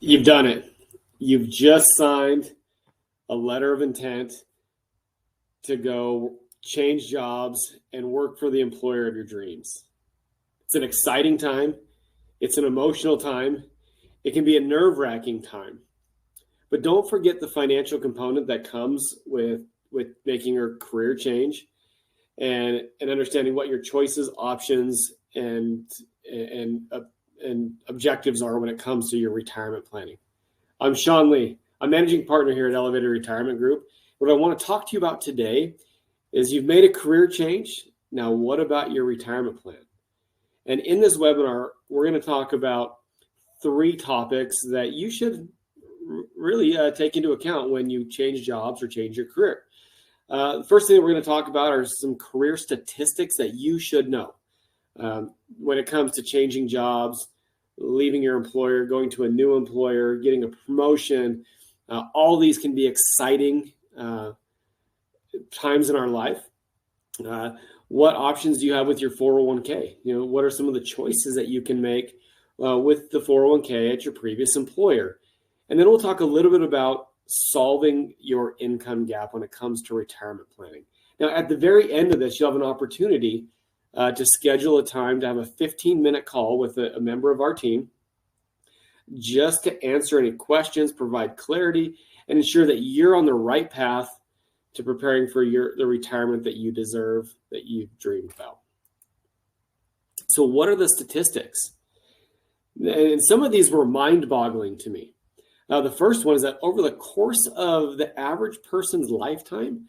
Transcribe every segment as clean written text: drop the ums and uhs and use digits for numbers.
You've done it. You've just signed a letter of intent to go change jobs and work for the employer of your dreams. It's an exciting time. It's an emotional time. It can be a nerve-wracking time. But don't forget the financial component that comes with making your career change and understanding what your choices, options, and objectives are when it comes to your retirement planning. I'm Sean Lee. I'm managing partner here at Elevated Retirement Group. What I want to talk to you about today is you've made a career change. Now, what about your retirement plan? And in this webinar, we're going to talk about 3 topics that you should really take into account when you change jobs or change your career. The first thing that we're going to talk about are some career statistics that you should know when it comes to changing jobs, leaving your employer, going to a new employer, getting a promotion. All these can be exciting times in our life. What options do you have with your 401k? What are some of the choices that you can make with the 401k at your previous employer? And then we'll talk a little bit about solving your income gap when it comes to retirement planning. Now, at the very end of this, you'll have an opportunity to schedule a time to have a 15-minute call with a member of our team just to answer any questions, provide clarity, and ensure that you're on the right path to preparing for the retirement that you deserve, that you've dreamed about. So what are the statistics? And some of these were mind-boggling to me. The first one is that over the course of the average person's lifetime,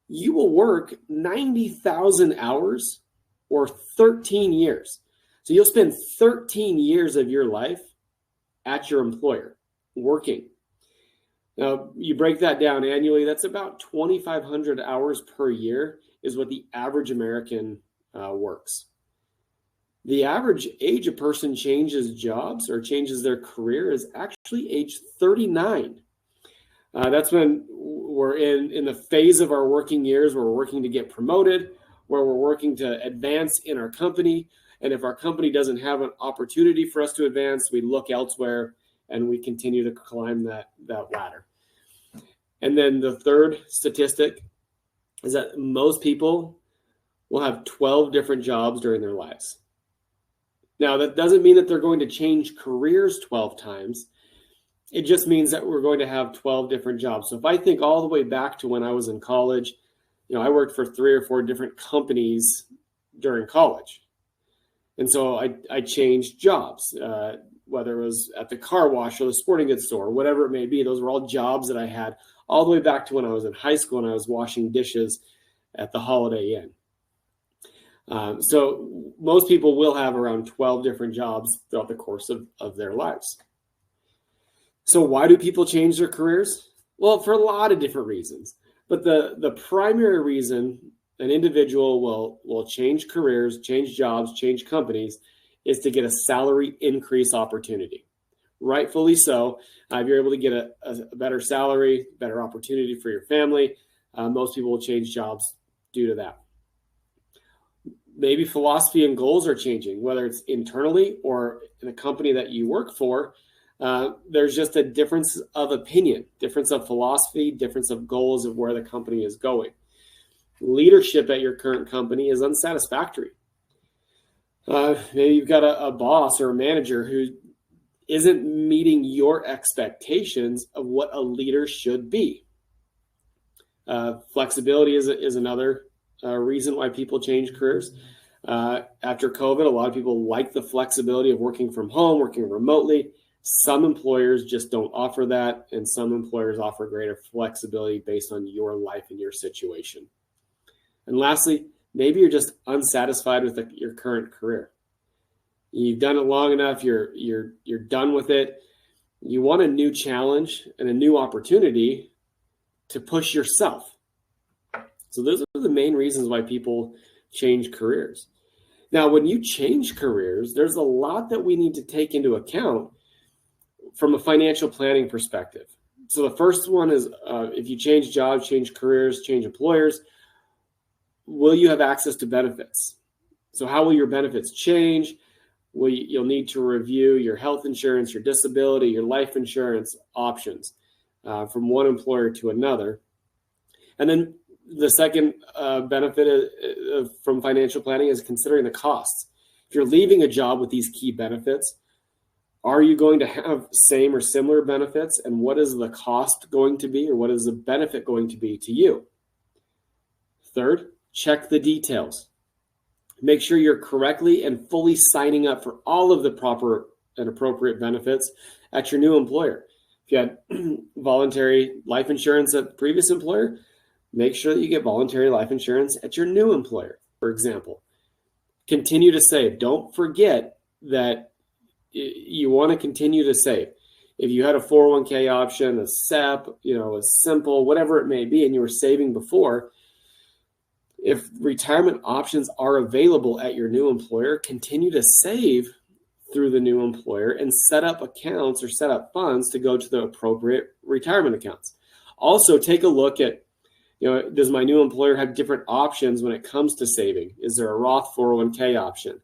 you will work 90,000 hours or 13 years. So you'll spend 13 years of your life at your employer working. Now, you break that down annually, that's about 2,500 hours per year is what the average American works. The average age a person changes jobs or changes their career is actually age 39. That's when we're in the phase of our working years where we're working to get promoted, where we're working to advance in our company. And if our company doesn't have an opportunity for us to advance, we look elsewhere and we continue to climb that ladder. And then the third statistic is that most people will have 12 different jobs during their lives. Now, that doesn't mean that they're going to change careers 12 times. It just means that we're going to have 12 different jobs. So if I think all the way back to when I was in college, I worked for 3 or 4 different companies during college. And so I changed jobs, whether it was at the car wash or the sporting goods store, whatever it may be. Those were all jobs that I had all the way back to when I was in high school and I was washing dishes at the Holiday Inn. So most people will have around 12 different jobs throughout the course of their lives. So why do people change their careers? Well, for a lot of different reasons. But the primary reason an individual will change careers, change jobs, change companies is to get a salary increase opportunity. Rightfully so. If you're able to get a better salary, better opportunity for your family, most people will change jobs due to that. Maybe philosophy and goals are changing, whether it's internally or in a company that you work for. There's just a difference of opinion, difference of philosophy, difference of goals of where the company is going. Leadership at your current company is unsatisfactory. Maybe you've got a boss or a manager who isn't meeting your expectations of what a leader should be. Flexibility is another reason why people change careers. After COVID, a lot of people like the flexibility of working from home, working remotely. Some employers just don't offer that, and some employers offer greater flexibility based on your life and your situation. And lastly, maybe you're just unsatisfied with your current career. You've done it long enough, you're done with it. You want a new challenge and a new opportunity to push yourself. So those are the main reasons why people change careers. Now, when you change careers, there's a lot that we need to take into account from a financial planning perspective. So the first one is if you change jobs, change careers, change employers, will you have access to benefits? So how will your benefits change? you'll need to review your health insurance, your disability, your life insurance options from one employer to another. And then the second benefit from financial planning is considering the costs. If you're leaving a job with these key benefits, are you going to have same or similar benefits? And what is the cost going to be, or what is the benefit going to be to you? Third, check the details. Make sure you're correctly and fully signing up for all of the proper and appropriate benefits at your new employer. If you had voluntary life insurance at the previous employer, make sure that you get voluntary life insurance at your new employer, for example. Continue to save. Don't forget that you want to continue to save. If you had a 401k option, a SEP, a simple, whatever it may be, and you were saving before, if retirement options are available at your new employer, continue to save through the new employer and set up accounts or set up funds to go to the appropriate retirement accounts. Also, take a look at, does my new employer have different options when it comes to saving? Is there a Roth 401k option?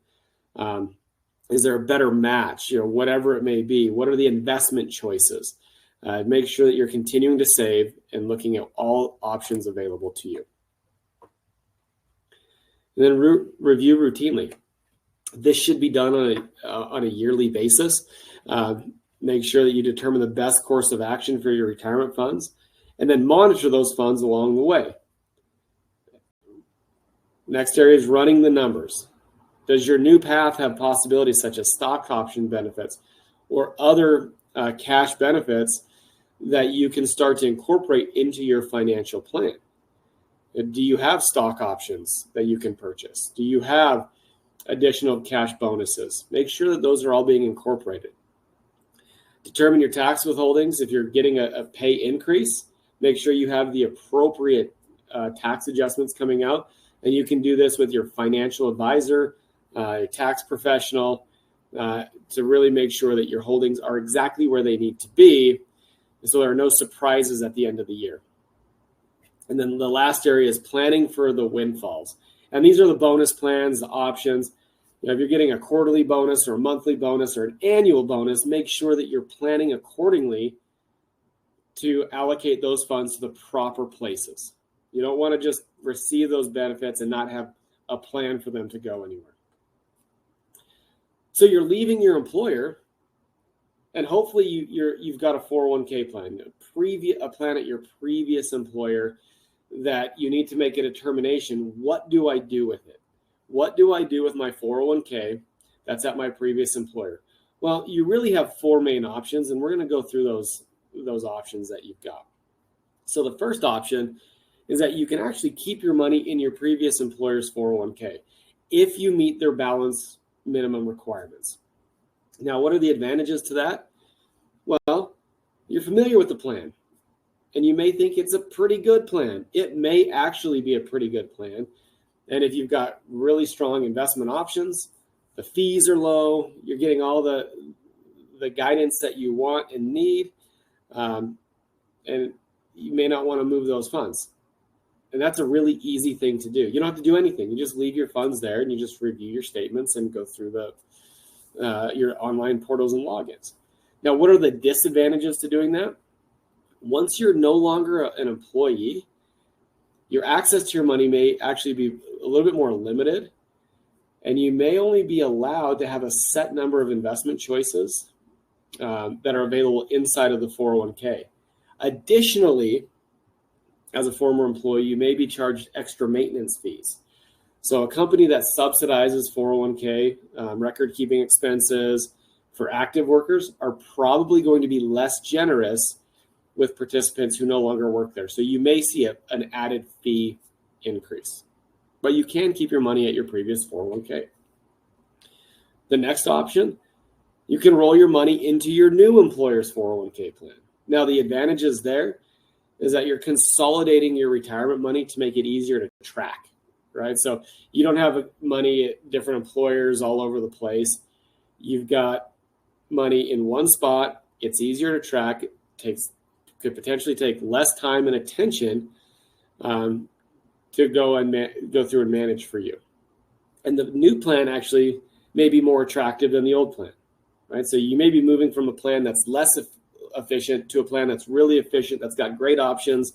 Is there a better match? Whatever it may be. What are the investment choices? Make sure that you're continuing to save and looking at all options available to you. And then review routinely. This should be done on a yearly basis. Make sure that you determine the best course of action for your retirement funds, and then monitor those funds along the way. Next area is running the numbers. Does your new path have possibilities such as stock option benefits or other cash benefits that you can start to incorporate into your financial plan? Do you have stock options that you can purchase? Do you have additional cash bonuses? Make sure that those are all being incorporated. Determine your tax withholdings. If you're getting a pay increase, make sure you have the appropriate tax adjustments coming out. And you can do this with your financial advisor, a tax professional, to really make sure that your holdings are exactly where they need to be, so there are no surprises at the end of the year. And then the last area is planning for the windfalls. And these are the bonus plans, the options. If you're getting a quarterly bonus or a monthly bonus or an annual bonus, make sure that you're planning accordingly to allocate those funds to the proper places. You don't want to just receive those benefits and not have a plan for them to go anywhere. So you're leaving your employer, and hopefully you've got a 401k plan, a plan at your previous employer that you need to make a determination. What do I do with it? What do I do with my 401k that's at my previous employer? Well, you really have four main options, and we're going to go through those options that you've got. So the first option is that you can actually keep your money in your previous employer's 401k if you meet their balance minimum requirements. Now, what are the advantages to that? Well, you're familiar with the plan, and you may think it's a pretty good plan. It may actually be a pretty good plan. And if you've got really strong investment options, the fees are low, you're getting all the guidance that you want and need, and you may not want to move those funds. And that's a really easy thing to do. You don't have to do anything. You just leave your funds there and you just review your statements and go through your online portals and logins. Now, what are the disadvantages to doing that? Once you're no longer an employee, your access to your money may actually be a little bit more limited, and you may only be allowed to have a set number of investment choices that are available inside of the 401k. Additionally, as a former employee, you may be charged extra maintenance fees. So a company that subsidizes 401k record-keeping expenses for active workers are probably going to be less generous with participants who no longer work there. So you may see an added fee increase, but you can keep your money at your previous 401k. The next option, you can roll your money into your new employer's 401k plan. Now, the advantages there is that you're consolidating your retirement money to make it easier to track, right? So you don't have money at different employers all over the place. You've got money in one spot. It's easier to track. It could potentially take less time and attention to go through and manage for you. And the new plan actually may be more attractive than the old plan, right? So you may be moving from a plan that's less efficient to a plan that's really efficient, that's got great options,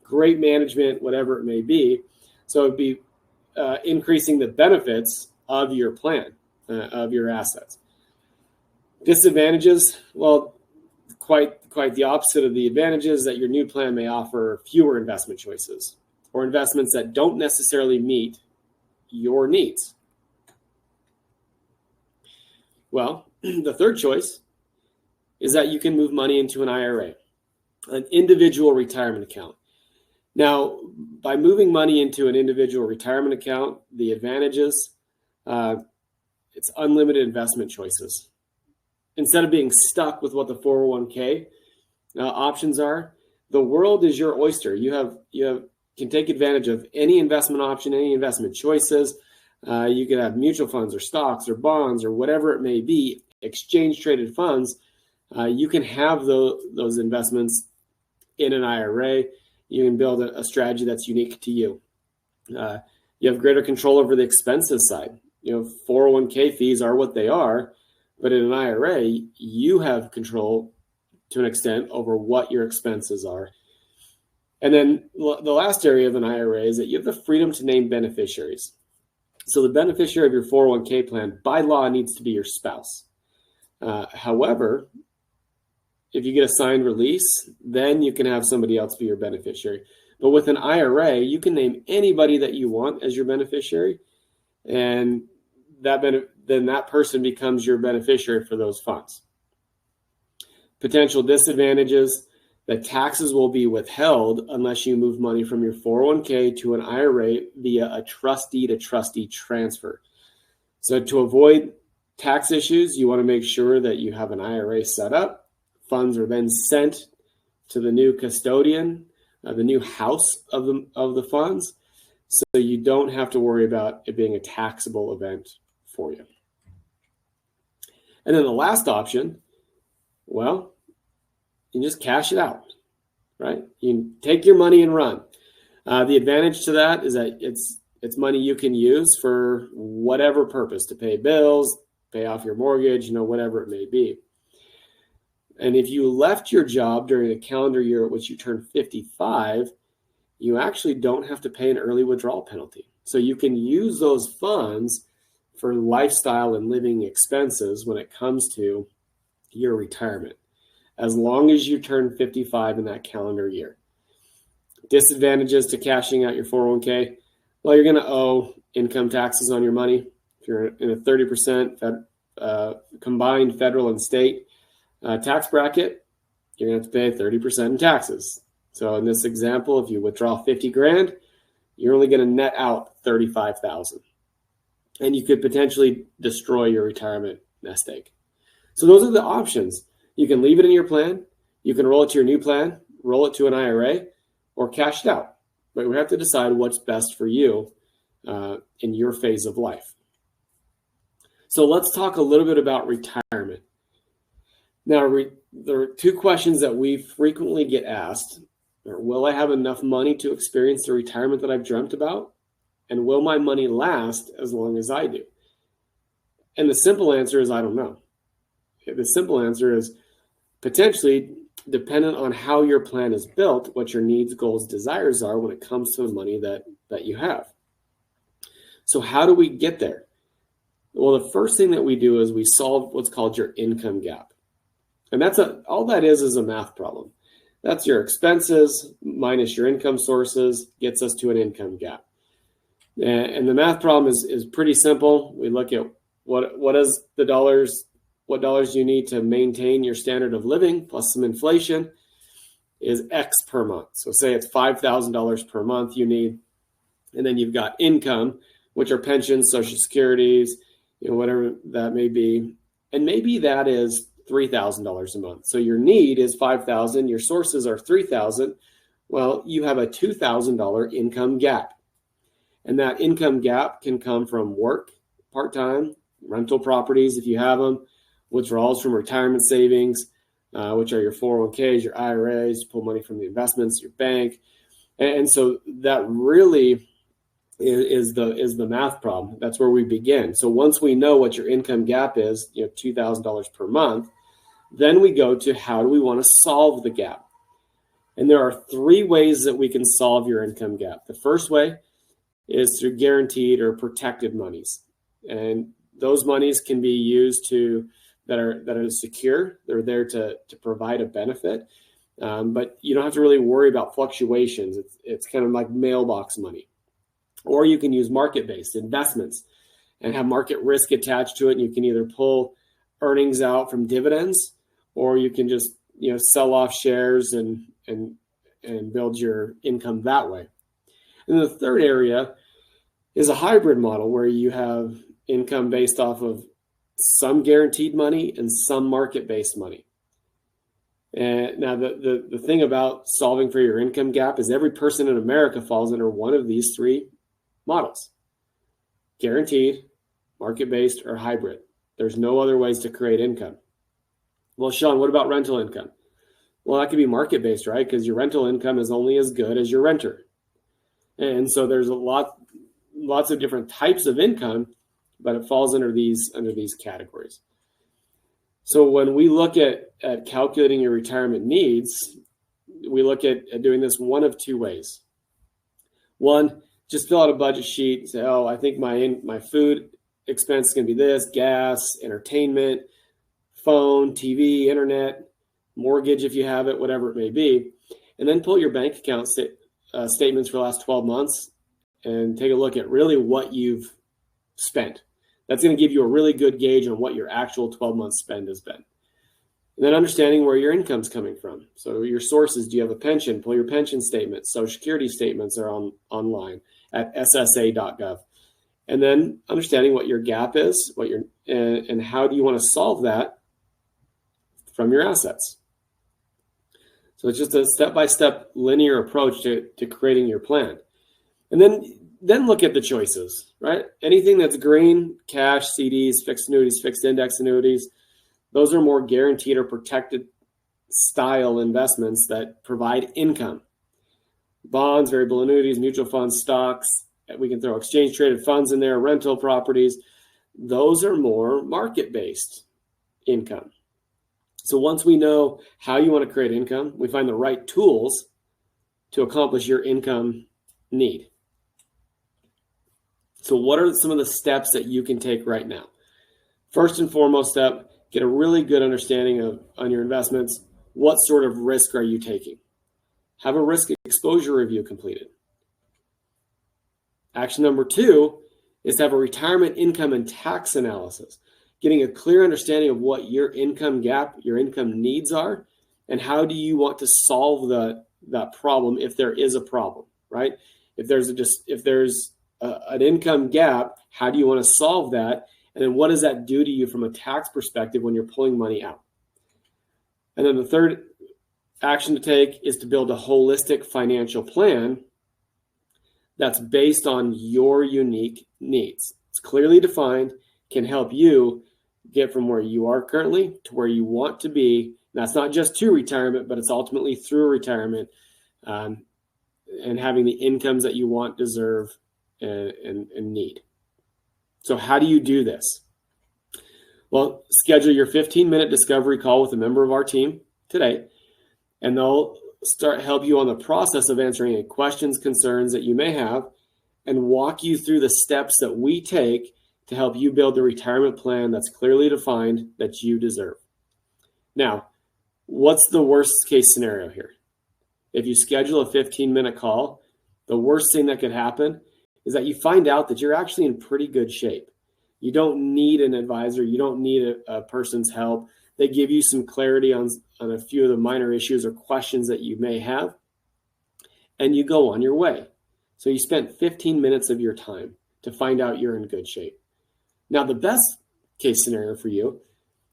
great management, whatever it may be. So it'd be increasing the benefits of your plan, of your assets. Disadvantages, well, quite the opposite of the advantages, that your new plan may offer fewer investment choices or investments that don't necessarily meet your needs. Well, the third choice is that you can move money into an IRA, an individual retirement account. Now, by moving money into an individual retirement account, the advantages, it's unlimited investment choices. Instead of being stuck with what the 401k options are, the world is your oyster. You can take advantage of any investment option, any investment choices. You can have mutual funds or stocks or bonds or whatever it may be, exchange traded funds. You can have those investments in an IRA. You can build a strategy that's unique to you. You have greater control over the expenses side. 401k fees are what they are, but in an IRA, you have control to an extent over what your expenses are. And then the last area of an IRA is that you have the freedom to name beneficiaries. So the beneficiary of your 401k plan by law needs to be your spouse. However, if you get a signed release, then you can have somebody else be your beneficiary. But with an IRA, you can name anybody that you want as your beneficiary, and then that person becomes your beneficiary for those funds. Potential disadvantages: that taxes will be withheld unless you move money from your 401k to an IRA via a trustee-to-trustee transfer. So to avoid tax issues, you want to make sure that you have an IRA set up. Funds are then sent to the new custodian, the new house of the funds, so you don't have to worry about it being a taxable event for you. And then the last option, well, you can just cash it out, right? You can take your money and run. The advantage to that is that it's money you can use for whatever purpose, to pay bills, pay off your mortgage, whatever it may be. And if you left your job during the calendar year at which you turn 55, you actually don't have to pay an early withdrawal penalty. So you can use those funds for lifestyle and living expenses when it comes to your retirement, as long as you turn 55 in that calendar year. Disadvantages to cashing out your 401k: well, you're going to owe income taxes on your money. If you're in a 30% combined federal and state tax bracket, you're going to have to pay 30% in taxes. So in this example, if you withdraw 50 grand, you're only going to net out 35,000. And you could potentially destroy your retirement nest egg. So those are the options. You can leave it in your plan, you can roll it to your new plan, roll it to an IRA, or cash it out. But we have to decide what's best for you in your phase of life. So let's talk a little bit about retirement. Now, there are two questions that we frequently get asked. Will I have enough money to experience the retirement that I've dreamt about? And will my money last as long as I do? And the simple answer is, I don't know. The simple answer is potentially dependent on how your plan is built, what your needs, goals, desires are when it comes to the money that you have. So how do we get there? Well, the first thing that we do is we solve what's called your income gap. And all that is a math problem. That's your expenses minus your income sources gets us to an income gap. And the math problem is pretty simple. We look at what dollars you need to maintain your standard of living plus some inflation is X per month. So say it's $5,000 per month you need, and then you've got income, which are pensions, social securities, whatever that may be, and maybe that is $3,000 a month. So your need is $5,000, your sources are $3,000. Well, you have a $2,000 income gap. And that income gap can come from work, part-time, rental properties if you have them, withdrawals from retirement savings, which are your 401ks, your IRAs, you pull money from the investments, your bank. And so that really is the math problem. That's where we begin. So once we know what your income gap is, $2,000 per month, then we go to how do we want to solve the gap. And there are 3 ways that we can solve your income gap. The first way is through guaranteed or protected monies. And those monies can be used that are secure. They're there to provide a benefit. But you don't have to really worry about fluctuations. It's kind of like mailbox money. Or you can use market-based investments and have market risk attached to it. And you can either pull earnings out from dividends, or you can just sell off shares and build your income that way. And the third area is a hybrid model where you have income based off of some guaranteed money and some market-based money. And now the thing about solving for your income gap is every person in America falls under one of these 3 models: guaranteed, market-based, or hybrid. There's no other ways to create income. Well, Sean, what about rental income? Well, that could be market-based, right? Because your rental income is only as good as your renter. And so there's lots of different types of income, but it falls under these categories. So when we look at calculating your retirement needs, we look at doing this one of 2 ways. One, just fill out a budget sheet and say, oh, I think my food expense is going to be this: gas, entertainment, phone, TV, internet, mortgage if you have it, whatever it may be. And then pull your bank account statements for the last 12 months and take a look at really what you've spent. That's going to give you a really good gauge on what your actual 12-month spend has been. And then understanding where your income's coming from. So your sources: do you have a pension? Pull your pension statements. Social Security statements are online at ssa.gov. And then understanding what your gap is, and how do you want to solve that from your assets. So it's just a step-by-step linear approach to creating your plan. And then look at the choices, right? Anything that's green, cash, CDs, fixed annuities, fixed index annuities, those are more guaranteed or protected style investments that provide income. Bonds, variable annuities, mutual funds, stocks, we can throw exchange traded funds in there, rental properties. Those are more market-based income. So once we know how you want to create income, we find the right tools to accomplish your income need. So what are some of the steps that you can take right now? First and foremost step, get a really good understanding on your investments. What sort of risk are you taking? Have a risk exposure review completed. Action number 2 is to have a retirement income and tax analysis, getting a clear understanding of what your income gap, your income needs are, and how do you want to solve that problem if there is a problem, right? If there's an income gap, how do you want to solve that? And then what does that do to you from a tax perspective when you're pulling money out? And then the third action to take is to build a holistic financial plan that's based on your unique needs. It's clearly defined, can help you get from where you are currently to where you want to be. And that's not just to retirement, but it's ultimately through retirement, and having the incomes that you want, deserve, and need. So how do you do this? Well, schedule your 15-minute discovery call with a member of our team today, and they'll help you on the process of answering any questions, concerns that you may have, and walk you through the steps that we take to help you build the retirement plan that's clearly defined that you deserve. Now, what's the worst case scenario here? If you schedule a 15-minute call, the worst thing that could happen is that you find out that you're actually in pretty good shape. You don't need an advisor. You don't need a person's help. They give you some clarity on a few of the minor issues or questions that you may have, and you go on your way. So you spent 15 minutes of your time to find out you're in good shape. Now, the best case scenario for you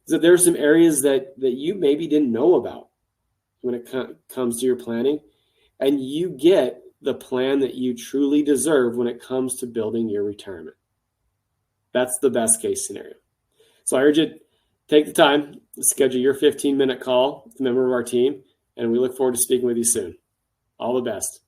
is that there are some areas that you maybe didn't know about when it comes to your planning, and you get the plan that you truly deserve when it comes to building your retirement. That's the best case scenario. So I urge you, take the time, schedule your 15-minute call with a member of our team, and we look forward to speaking with you soon. All the best.